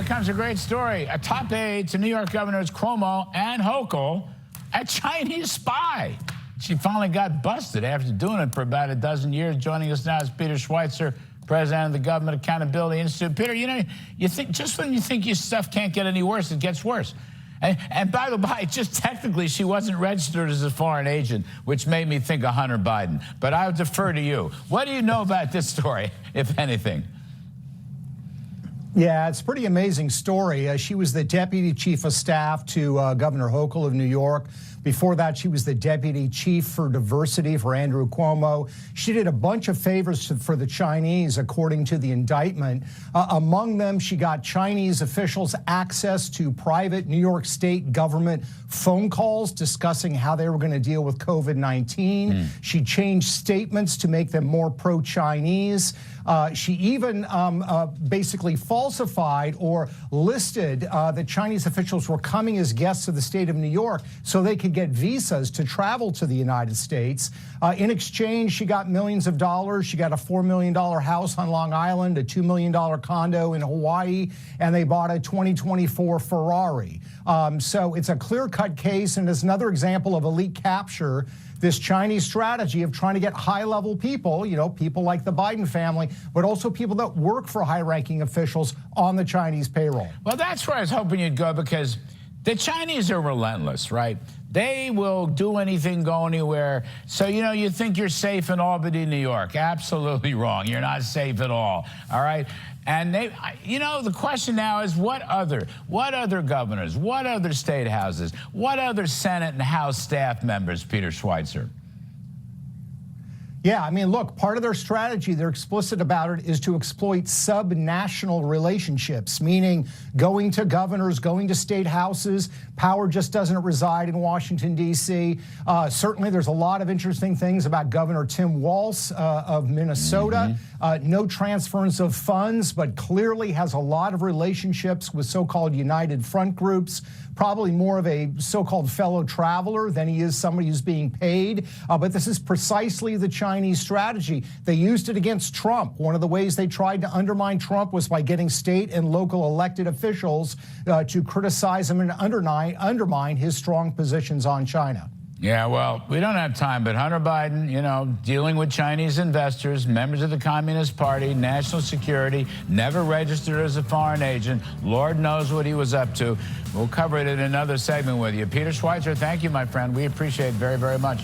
comes a great story. A top aide to New York Governors Cuomo and Hochul, a Chinese spy. She finally got busted after doing it for about a dozen years. Joining us now is Peter Schweizer, president of the Government Accountability Institute. Peter, you know, you think just when you think your stuff can't get any worse, it gets worse. And by the by, just technically, she wasn't registered as a foreign agent, which made me think of Hunter Biden. But I'll defer to you. What do you know about this story, if anything? Yeah, it's a pretty amazing story. She was the deputy chief of staff to Governor Hochul of New York. Before that, she was the deputy chief for diversity for Andrew Cuomo. She did a bunch of favors for the Chinese, according to the indictment. Among them, she got Chinese officials access to private New York State government phone calls discussing how they were going to deal with COVID-19. She changed statements to make them more pro-Chinese. She even basically falsified or listed that Chinese officials were coming as guests of the state of New York so they could get visas to travel to the United States. In exchange, she got millions of dollars. She got a $4 million house on Long Island, a $2 million condo in Hawaii, and they bought a 2024 Ferrari. So it's a clear-cut case, and it's another example of elite capture. This Chinese strategy of trying to get high-level people, you know, people like the Biden family, but also people that work for high-ranking officials on the Chinese payroll. Well, that's where I was hoping you'd go, because the Chinese are relentless, right? They will do anything, go anywhere. So, you know, you think you're safe in Albany, New York. Absolutely wrong. You're not safe at all right? And they, you know, the question now is what other governors, what other state houses, what other Senate and House staff members, Peter Schweizer? Yeah, I mean, look, part of their strategy, they're explicit about it, is to exploit sub-national relationships, meaning going to governors, going to state houses. Power just doesn't reside in Washington, D.C. Certainly, there's a lot of interesting things about Governor Tim Walz of Minnesota. No transference of funds, but clearly has a lot of relationships with so-called United Front groups. Probably more of a so-called fellow traveler than he is somebody who's being paid. But this is precisely the Chinese strategy. They used it against Trump. One of the ways they tried to undermine Trump was by getting state and local elected officials to criticize him and undermine his strong positions on China. Yeah, well, we don't have time, but Hunter Biden, you know, dealing with Chinese investors, members of the Communist Party, national security, never registered as a foreign agent. Lord knows what he was up to. We'll cover it in another segment with you. Peter Schweizer, thank you, my friend. We appreciate it very, very much.